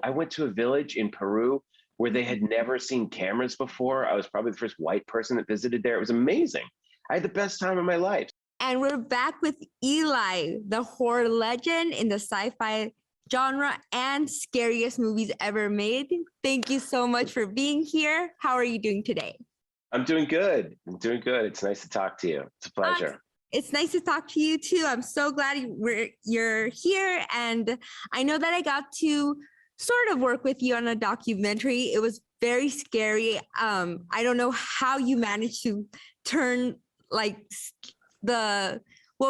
I went to a village in Peru where they had never seen cameras before. I was probably the first white person that visited there. It was amazing. I had the best time of my life. And we're back with Eli, the horror legend in the sci-fi genre and scariest movies ever made. Thank you so much for being here. How are you doing today? I'm doing good. I'm doing good. It's nice to talk to you. It's a pleasure. It's nice to talk to you too. I'm so glad you're here. And I know that I got to sort of work with you on a documentary. It was very scary. I don't know how you managed to turn like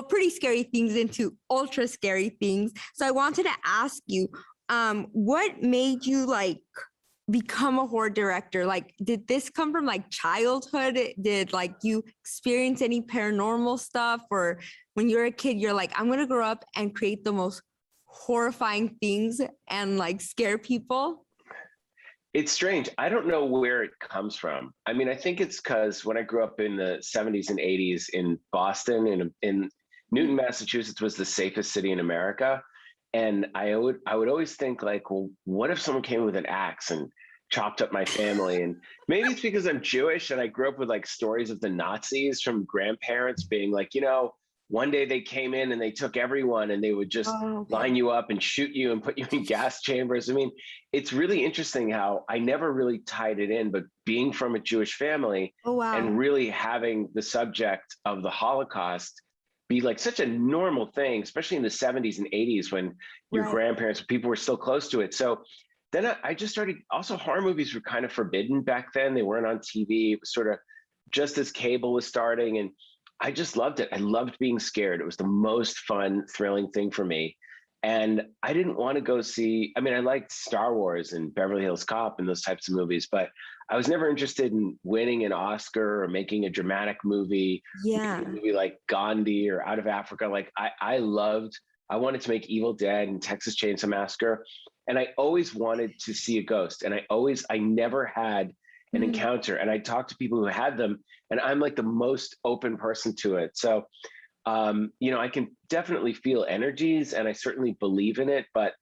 pretty scary things into ultra scary things. So I wanted to ask you, what made you like become a horror director? Like, did this come from like childhood? Did like you experience any paranormal stuff, or when you're a kid, you're like, I'm gonna grow up and create the most horrifying things and like scare people? It's strange. I don't know where it comes from. I mean, I think it's because when I grew up in the 70s and 80s in Boston, in Newton, Massachusetts was the safest city in America. And I would always think like, well, what if someone came with an axe and chopped up my family? And maybe it's because I'm Jewish and I grew up with like stories of the Nazis from grandparents being like, one day they came in and they took everyone and they would just line you up and shoot you and put you in gas chambers. I mean, it's really interesting how I never really tied it in, but being from a Jewish family and really having the subject of the Holocaust be like such a normal thing, especially in the 70s and 80s when your grandparents, people were still close to it. So then I just started, also horror movies were kind of forbidden back then. They weren't on TV. It was sort of just as cable was starting. And I just loved it. I loved being scared. It was the most fun, thrilling thing for me. And I didn't want to go see, I mean, I liked Star Wars and Beverly Hills Cop and those types of movies, but I was never interested in winning an Oscar or making a dramatic movie, Yeah. a movie like Gandhi or Out of Africa. Like I wanted to make Evil Dead and Texas Chainsaw Massacre. And I always wanted to see a ghost. And I never had an encounter. And I talked to people who had them, and I'm like the most open person to it. So, I can definitely feel energies and I certainly believe in it, but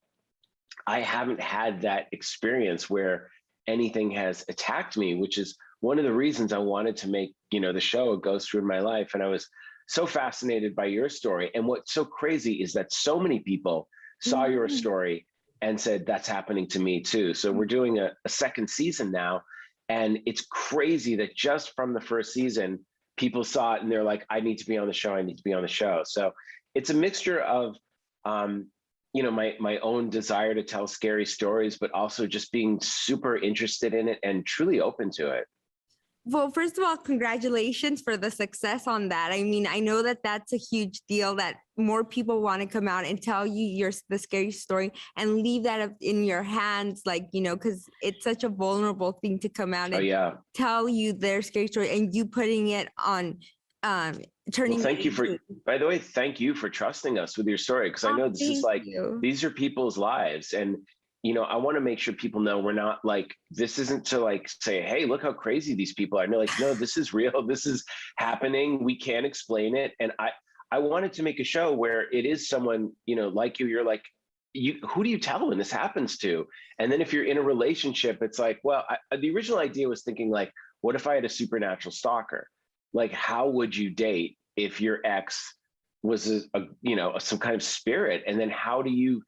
I haven't had that experience where anything has attacked me, which is one of the reasons I wanted to make, the show A Ghost Ruined My Life. And I was so fascinated by your story. And what's so crazy is that so many people saw your story and said, that's happening to me too. So we're doing a second season now. And it's crazy that just from the first season, people saw it and they're like, I need to be on the show. I need to be on the show. So it's a mixture of, my own desire to tell scary stories, but also just being super interested in it and truly open to it. Well, first of all, congratulations for the success on that. I mean, I know that that's a huge deal, that more people want to come out and tell you the scary story and leave that in your hands, like, because it's such a vulnerable thing to come out and tell you their scary story, and you putting it on turning. Well, by the way, thank you for trusting us with your story, because I know this is like, these are people's lives. And I want to make sure people know we're not like, this isn't to like say, hey, look how crazy these people are. And they're like, no, this is real. This is happening. We can't explain it. And I wanted to make a show where it is someone, like you're like, who do you tell when this happens to? And then if you're in a relationship, it's like, well, the original idea was thinking like, what if I had a supernatural stalker? Like, how would you date if your ex was some kind of spirit? And then how do you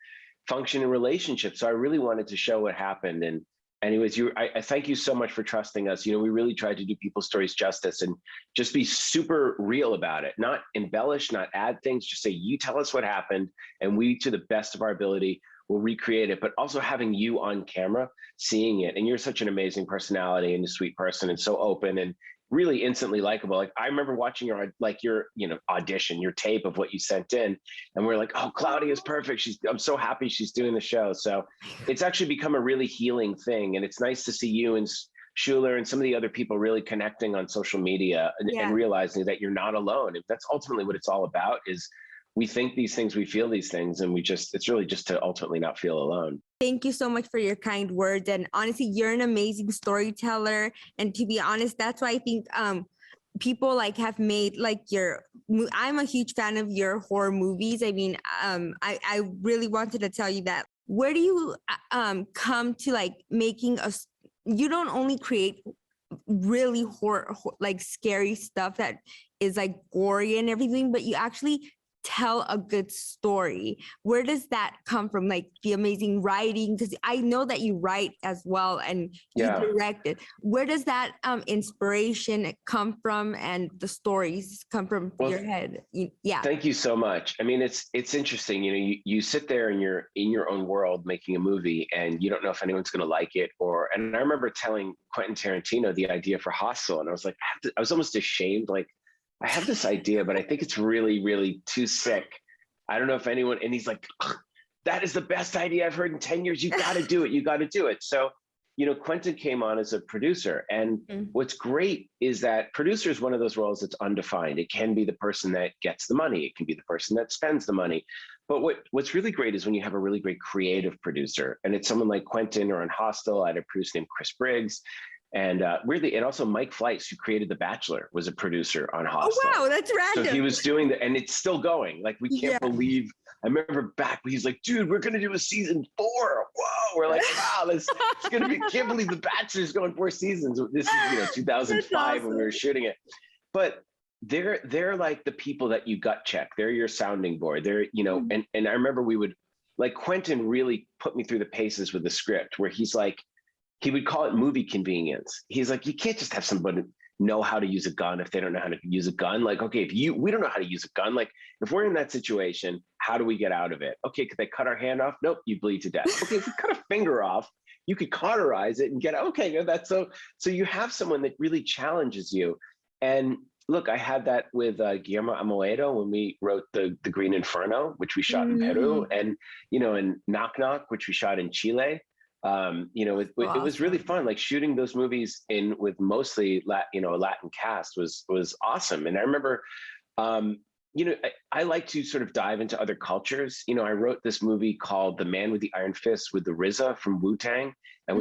function in relationships? So I really wanted to show what happened. And anyways, I thank you so much for trusting us. We really tried to do people's stories justice and just be super real about it, not embellish, not add things, just say, you tell us what happened and we, to the best of our ability, will recreate it, but also having you on camera, seeing it. And you're such an amazing personality and a sweet person and so open and really instantly likable. Like I remember watching your audition, your tape of what you sent in, and we're like, oh, Claudia's perfect. I'm so happy she's doing the show. So it's actually become a really healing thing. And it's nice to see you and Schuler and some of the other people really connecting on social media and realizing that you're not alone. If that's ultimately what it's all about, is we think these things, we feel these things, and it's really just to ultimately not feel alone. Thank you so much for your kind words. And honestly, you're an amazing storyteller. And to be honest, that's why I think people like have made like I'm a huge fan of your horror movies. I mean, I really wanted to tell you that where do you come to like making you don't only create really like scary stuff that is like gory and everything, but you actually tell a good story. Where does that come from? Like the amazing writing, because I know that you write as well and you direct it. Where does that inspiration come from and the stories come from your head? Yeah. Thank you so much. I mean, it's interesting. You know, you sit there and you're in your own world making a movie, and you don't know if anyone's going to like it. And I remember telling Quentin Tarantino the idea for Hostel, and I was like, I was almost ashamed. Like, I have this idea, but I think it's really, really too sick. I don't know if anyone, and he's like, that is the best idea I've heard in 10 years. You got to do it. You got to do it. So, you know, Quentin came on as a producer. And what's great is that producer is one of those roles that's undefined. It can be the person that gets the money. It can be the person that spends the money. But what's really great is when you have a really great creative producer, and it's someone like Quentin, or on Hostel, I had a producer named Chris Briggs. And really, and also Mike Fleiss, who created The Bachelor, was a producer on Hostel. Oh, wow, that's random. So he was doing that, and it's still going. Like, we can't believe, I remember back, he's like, dude, we're going to do a season 4. Whoa. We're like, wow, it's going to be, can't believe The Bachelor is going 4 seasons. This is, 2005 when we were shooting it. But they're like the people that you gut check. They're your sounding board. They're, and I remember we would, like, Quentin really put me through the paces with the script, where he's like, he would call it movie convenience. He's like, you can't just have somebody know how to use a gun if they don't know how to use a gun. Like, okay, we don't know how to use a gun. Like, if we're in that situation, how do we get out of it? Okay, could they cut our hand off? Nope, you bleed to death. Okay, if we cut a finger off, you could cauterize it and get out. Okay, that's so you have someone that really challenges you. And look, I had that with Guillermo Amoedo when we wrote the Green Inferno, which we shot in Peru, and and Knock Knock, which we shot in Chile. It was really fun. Like, shooting those movies with mostly a Latin cast was awesome. And I remember, I like to sort of dive into other cultures. I wrote this movie called The Man with the Iron Fist with the RZA from Wu-Tang. And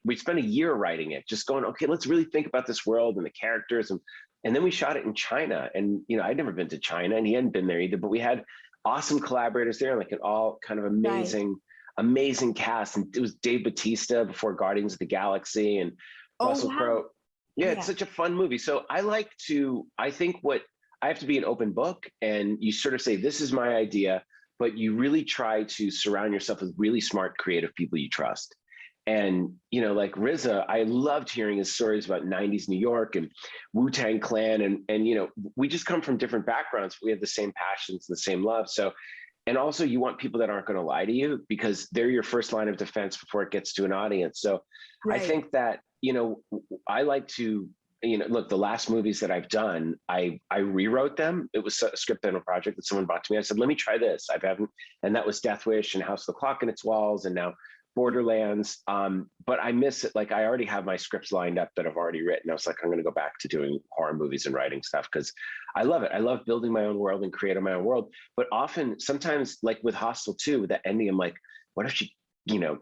we spent a year writing it, just going, okay, let's really think about this world and the characters. And then we shot it in China. And, I'd never been to China, and he hadn't been there either, but we had awesome collaborators there, like an all kind of amazing cast. And it was Dave Bautista before Guardians of the Galaxy, and Russell Crowe. Yeah, it's such a fun movie. So I think I have to be an open book, and you sort of say, this is my idea, but you really try to surround yourself with really smart, creative people you trust. And, like RZA, I loved hearing his stories about 90s New York and Wu-Tang Clan. And we just come from different backgrounds, but we have the same passions, the same love. So, and also, you want people that aren't going to lie to you, because they're your first line of defense before it gets to an audience. So I think that, I like to, look, the last movies that I've done, I rewrote them. It was a script dental project that someone brought to me. I said, let me try this. And that was Death Wish and House of the Clock in Its Walls, and now Borderlands. But I miss it. Like, I already have my scripts lined up that I've already written. I was like, I'm going to go back to doing horror movies and writing stuff, because I love it. I love building my own world and creating my own world. But sometimes, like with Hostel 2, with that ending, I'm like, what if she,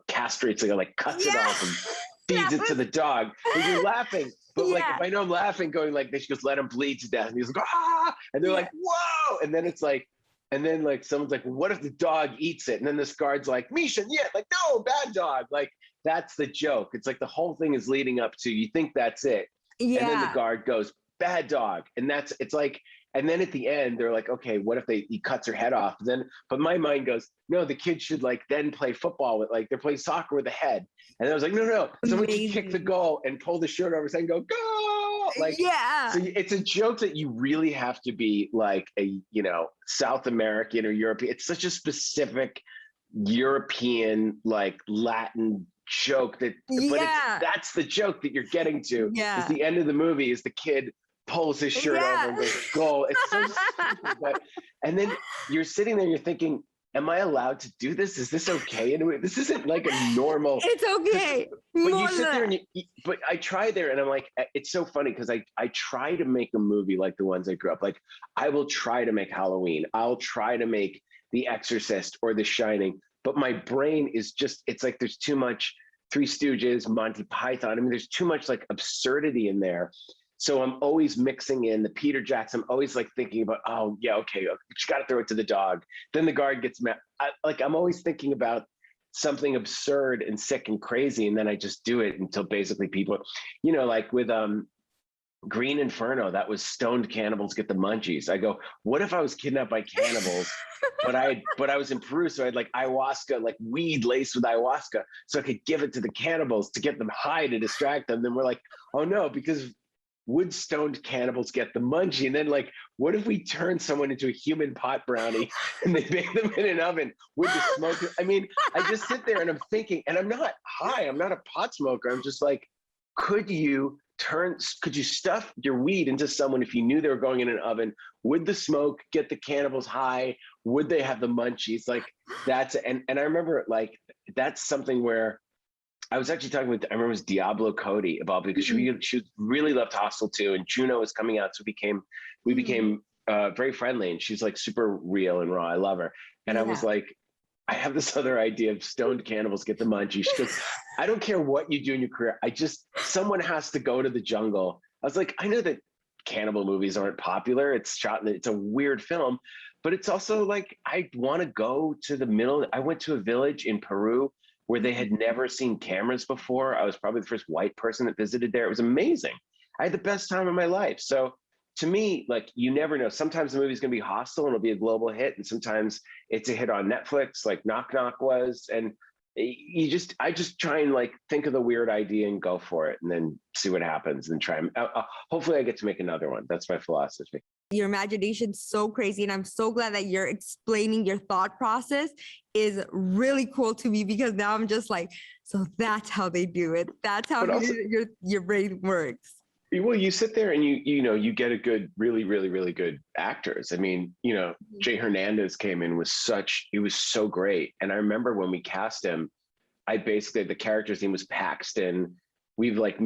castrates it, like cuts it off and feeds it to the dog? And you're laughing. But like, if I know I'm laughing, going like this, she goes, let him bleed to death. And he's like, ah! And they're like, whoa! And then it's like, someone's like, what if the dog eats it? And then this guard's like, Misha, yeah, like, no, bad dog. Like, that's the joke. It's like the whole thing is leading up to, you think that's it. Yeah. And then the guard goes, bad dog. And it's like, and then at the end, they're like, okay, what if he cuts her head off? But my mind goes, no, the kid should like then play football with, like, they're playing soccer with the head. And I was like, no, someone should kick the goal and pull the shirt over his head and go, go! Like, so it's a joke that you really have to be like a, South American or European. It's such a specific European, like, Latin joke but that's the joke that you're getting to. Is the end of the movie is the kid pulls his shirt over and goes, goal. It's so stupid. And then you're sitting there, you're thinking, am I allowed to do this? Is this okay? And this isn't like a normal. It's okay. But you sit there and but I try there, and I'm like, it's so funny, because I try to make a movie like the ones I grew up. Like, I will try to make Halloween. I'll try to make The Exorcist or The Shining. But my brain is just, it's like there's too much Three Stooges, Monty Python. I mean, there's too much like absurdity in there. So I'm always mixing in the Peter Jackson. I'm always like thinking about, oh yeah, okay, you got to throw it to the dog. Then the guard gets mad. I'm always thinking about something absurd and sick and crazy. And then I just do it until basically people, like with Green Inferno, that was stoned cannibals get the munchies. I go, what if I was kidnapped by cannibals, but I was in Peru, so I had like ayahuasca, like weed laced with ayahuasca, so I could give it to the cannibals to get them high to distract them. Then we're like, oh no, because would stoned cannibals get the munchie? And then like, what if we turn someone into a human pot brownie and they bake them in an oven with the smoke? I mean, I just sit there and I'm thinking, and I'm not high, I'm not a pot smoker. I'm just like, could you stuff your weed into someone if you knew they were going in an oven? Would the smoke get the cannibals high? Would they have the munchies? Like and I remember like, that's something where I was actually talking with, I remember it was Diablo Cody about, because she really loved Hostel 2, and Juno was coming out. So we became very friendly, and she's like super real and raw. I love her. And I was like, I have this other idea of stoned cannibals get the munchies. She goes, I don't care what you do in your career. Someone has to go to the jungle. I was like, I know that cannibal movies aren't popular. It's a weird film, but it's also like, I want to go to the middle. I went to a village in Peru where they had never seen cameras before. I was probably the first white person that visited there. It was amazing. I had the best time of my life. So to me, like, you never know. Sometimes the movie's gonna be hostile and it'll be a global hit, and sometimes it's a hit on Netflix, like Knock Knock was. And I just try and like think of the weird idea and go for it, and then see what happens and try. Hopefully I get to make another one. That's my philosophy. Your imagination's so crazy, and I'm so glad that you're explaining your thought process. Is really cool to me, because now I'm just like, so that's how they do it. That's how your brain works. Well, you sit there and you get a good, really, really, really good actors. I mean, Jay Hernandez came in he was so great. And I remember when we cast him, the character's name was Paxton. We've like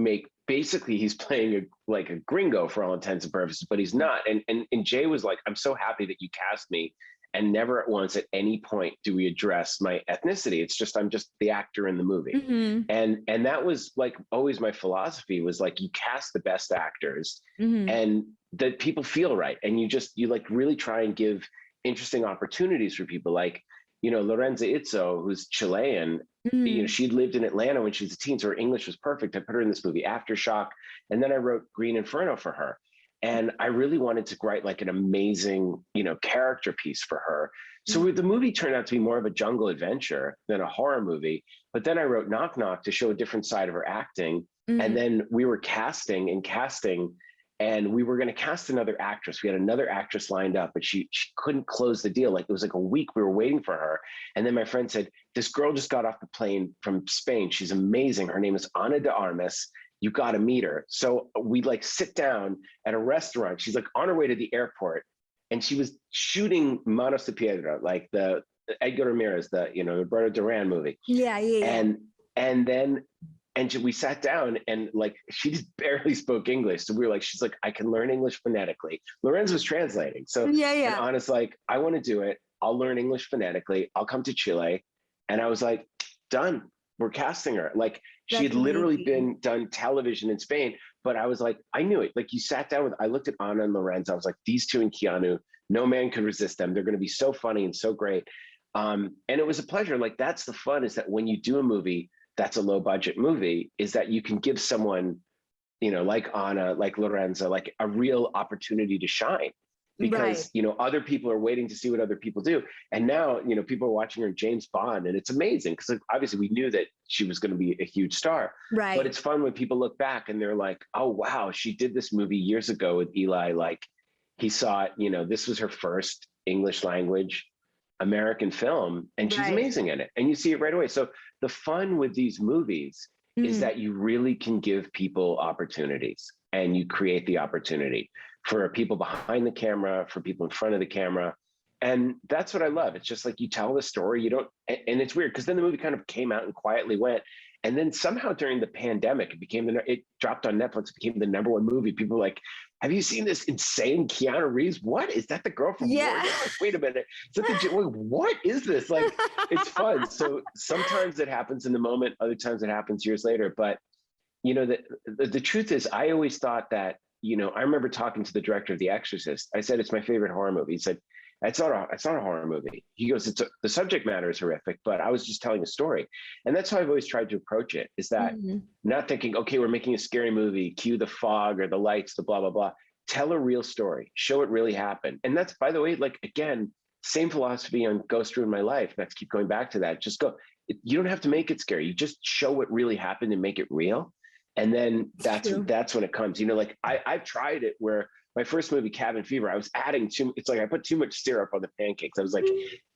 basically he's playing a gringo for all intents and purposes, but he's not. And Jay was like, I'm so happy that you cast me. And never at once at any point do we address my ethnicity. It's just, I'm just the actor in the movie. Mm-hmm. And that was like always my philosophy, was like, you cast the best actors and that people feel right. And you like really try and give interesting opportunities for people. Like, Lorenza Itzo, who's Chilean, she'd lived in Atlanta when she was a teen, so her English was perfect. I put her in this movie Aftershock. And then I wrote Green Inferno for her. And I really wanted to write like an amazing, character piece for her. So the movie turned out to be more of a jungle adventure than a horror movie. But then I wrote Knock Knock to show a different side of her acting. And then we were casting, and we were going to cast another actress. We had another actress lined up, but she couldn't close the deal. Like, it was like a week we were waiting for her. And then my friend said, this girl just got off the plane from Spain. She's amazing. Her name is Ana de Armas. You got to meet her. So we like sit down at a restaurant. She's like on her way to the airport, and she was shooting Manos de Piedra, like the Edgar Ramirez, the Roberto Duran movie. Yeah. And we sat down, and like, she just barely spoke English. So we were like, she's like, I can learn English phonetically. Lorenz was translating. So And Anna's like, I want to do it. I'll learn English phonetically. I'll come to Chile. And I was like, done. We're casting her. Like, she had literally done television in Spain, but I was like, I knew it. Like, you sat down I looked at Anna and Lorenz. I was like, these two and Keanu, no man could resist them. They're going to be so funny and so great. And it was a pleasure. Like, that's the fun, is that when you do a movie that's a low budget movie, is that you can give someone, like Anna, like Lorenza, like a real opportunity to shine. Because, other people are waiting to see what other people do. And now, people are watching her in James Bond, and it's amazing, because obviously we knew that she was going to be a huge star. Right. But it's fun when people look back and they're like, oh, wow, she did this movie years ago with Eli. Like, he saw it, this was her first English language American film, and she's amazing in it. And you see it right away. So the fun with these movies is that you really can give people opportunities, and you create the opportunity for people behind the camera, for people in front of the camera. And that's what I love. It's just like, you tell the story, and it's weird, because then the movie kind of came out and quietly went. And then somehow during the pandemic, it dropped on Netflix, it became the #1 movie. People were like, have you seen this insane Keanu Reeves? What is that? The girl from Warrior? Like, wait a minute. What is this? Like, it's fun. So sometimes it happens in the moment, other times it happens years later. But the truth is, I always thought that, I remember talking to the director of The Exorcist. I said, it's my favorite horror movie. He said, It's not a horror movie. He goes, the subject matter is horrific, but I was just telling a story. And that's how I've always tried to approach it, is that not thinking, okay, we're making a scary movie, cue the fog or the lights, the blah, blah, blah. Tell a real story, show it really happened. And that's, by the way, like, again, same philosophy on Ghost Ruined My Life. Let's keep going back to that. Just go, you don't have to make it scary. You just show what really happened and make it real. And then that's when it comes, you know, like I've tried it where my first movie, Cabin Fever, I was adding it's like I put too much syrup on the pancakes. I was like,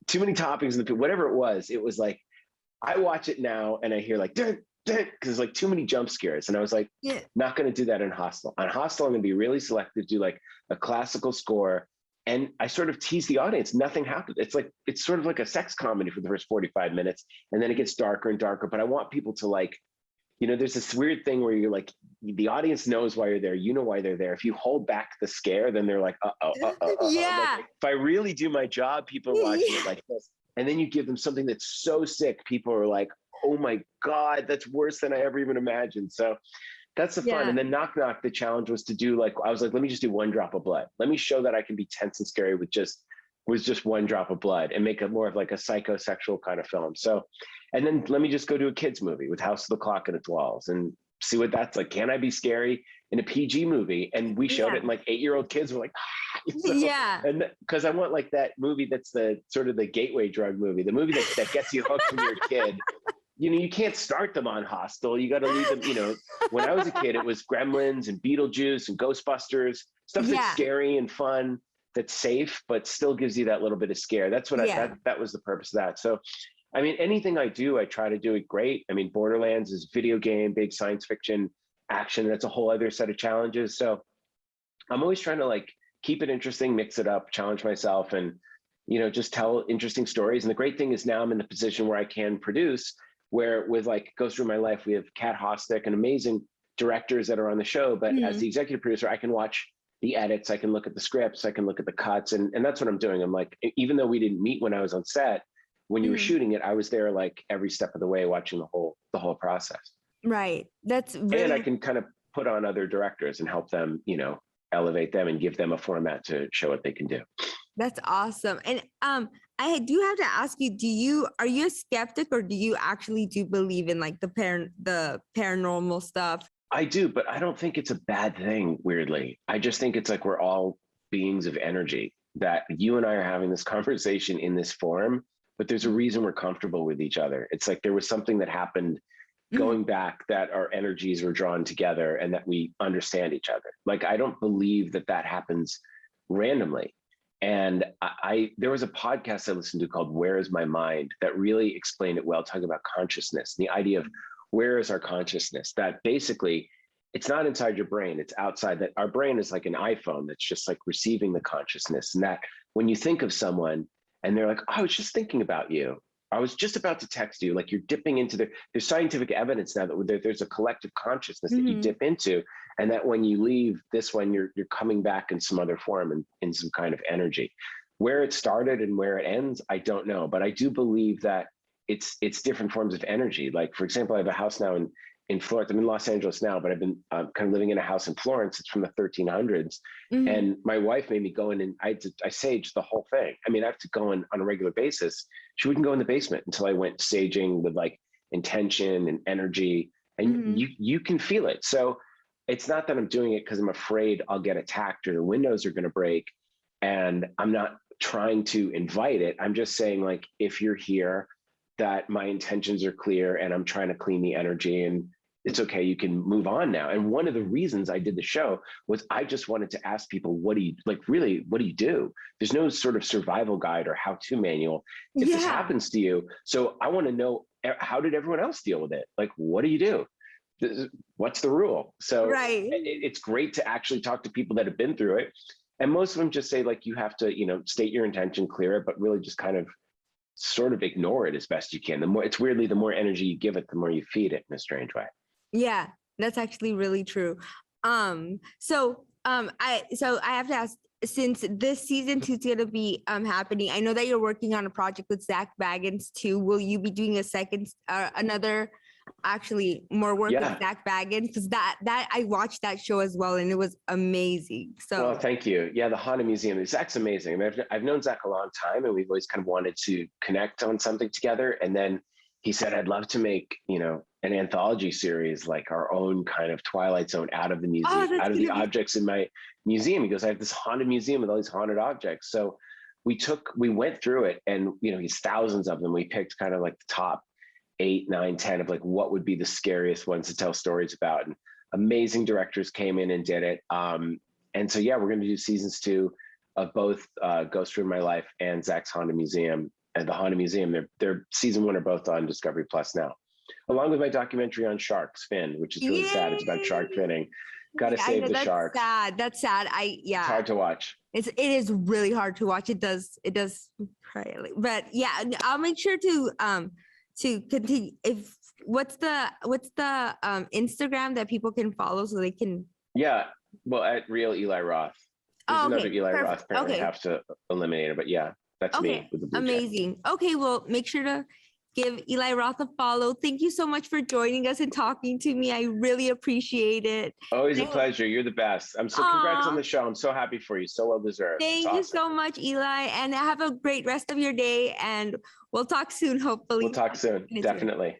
too many toppings, whatever it was like, I watch it now and I hear like, because it's like too many jump scares. And I was like, not going to do that in Hostel. On Hostel, I'm going to be really selective, do like a classical score. And I sort of tease the audience. Nothing happened. It's sort of like a sex comedy for the first 45 minutes. And then it gets darker and darker. But I want people to like, you know, there's this weird thing where you're like, the audience knows why you're there. You know why they're there. If you hold back the scare, then they're like, Yeah. Like, if I really do my job, people are watching it like this. And then you give them something that's so sick. People are like, oh my God, that's worse than I ever even imagined. So that's the fun. And then Knock Knock, the challenge was to do like, I was like, let me just do one drop of blood. Let me show that I can be tense and scary with just one drop of blood and make it more of like a psychosexual kind of film. So, and then let me just go to a kid's movie with House of the Clock and its Walls and see what that's like. Can I be scary in a PG movie? And we showed it and like 8-year-old kids were like, and because I want like that movie that's the sort of the gateway drug movie, the movie that gets you hooked when you're a kid. You know, you can't start them on Hostel. You got to leave them, you know, when I was a kid, it was Gremlins and Beetlejuice and Ghostbusters, stuff that's scary and fun, that's safe, but still gives you that little bit of scare. That's what that was the purpose of that. So, I mean, anything I do, I try to do it great. I mean, Borderlands is video game, big science fiction action. That's a whole other set of challenges. So I'm always trying to like keep it interesting, mix it up, challenge myself, and, you know, just tell interesting stories. And the great thing is now I'm in the position where I can produce, where with like Ghost Through My Life, we have Kat Hostick and amazing directors that are on the show. But as the executive producer, I can watch the edits, I can look at the scripts, I can look at the cuts. And that's what I'm doing. I'm like, even though we didn't meet when I was on set, when you were shooting it, I was there like every step of the way, watching the whole process. Right. That's really... And I can kind of put on other directors and help them, you know, elevate them and give them a format to show what they can do. That's awesome. And I do have to ask you, are you a skeptic, or do you actually do believe in like the paranormal stuff? I do, but I don't think it's a bad thing, weirdly. I just think it's like we're all beings of energy, that you and I are having this conversation in this form, but there's a reason we're comfortable with each other. It's like there was something that happened going back that our energies were drawn together and that we understand each other. Like, I don't believe that happens randomly. And there was a podcast I listened to called Where Is My Mind that really explained it well, talking about consciousness and the idea of where is our consciousness, that basically it's not inside your brain, it's outside, that our brain is like an iPhone that's just like receiving the consciousness. And that when you think of someone and they're like, oh, I was just thinking about you, I was just about to text you, like you're dipping into there's scientific evidence now that there's a collective consciousness that you dip into, and that when you leave this one, you're coming back in some other form and in some kind of energy. Where it started and where it ends, I don't know, but I do believe that it's different forms of energy. Like, for example, I have a house now in Florence. I'm in Los Angeles now, but I've been kind of living in a house in Florence. It's from the 1300s. And my wife made me go in and I saged the whole thing. I mean, I have to go in on a regular basis. She wouldn't go in the basement until I went saging with like intention and energy, and you can feel it. So it's not that I'm doing it because I'm afraid I'll get attacked or the windows are going to break, and I'm not trying to invite it. I'm just saying, like, if you're here, that my intentions are clear and I'm trying to clean the energy, and it's okay, you can move on now. And one of the reasons I did the show was I just wanted to ask people, what do you do? There's no sort of survival guide or how-to manual if this happens to you. So I want to know, how did everyone else deal with it? Like, what do you do? What's the rule? So it's great to actually talk to people that have been through it. And most of them just say, like, you have to, you know, state your intention, clear it, but really just kind of sort of ignore it as best you can. The more energy you give it, the more you feed it in a strange way. Yeah, that's actually really true. So I have to ask, since this season 2 is going to be happening, I know that you're working on a project with Zach Baggins too. Will you be doing a second, another actually more work with Zach Baggins, because that I watched that show as well, and it was amazing. So well, thank you. Yeah, the Haunted Museum, Zach's amazing. I mean, I've known Zach a long time, and we've always kind of wanted to connect on something together. And then he said, I'd love to make, you know, an anthology series, like our own kind of Twilight Zone out of the museum, out of the objects in my museum. He goes, I have this haunted museum with all these haunted objects. So we went through it, and, you know, he's thousands of them. We picked kind of like the top 8, 9, 10 of like what would be the scariest ones to tell stories about. And amazing directors came in and did it. And so, yeah, we're going to do seasons 2 of both Ghost Through My Life and Zach's Haunted Museum. And the Haunted Museum, they're season 1 are both on Discovery Plus now, along with my documentary on sharks, Finn, which is really sad. It's about shark finning. Got to save the sharks. That's sad. It's hard to watch. It is really hard to watch. It does but yeah, I'll make sure to continue. If what's the Instagram that people can follow so they can? Yeah, well, at Real Eli Roth. There's another Eli Roth. Apparently, I have to eliminate it, but yeah, that's me with the blue amazing. Check. Okay, well, make sure to give Eli Roth a follow. Thank you so much for joining us and talking to me. I really appreciate it. Always a pleasure. You're the best. I'm so congrats on the show. I'm so happy for you. So well deserved. Thank you so much, Eli, and have a great rest of your day. And we'll talk soon, hopefully. We'll talk soon. Definitely.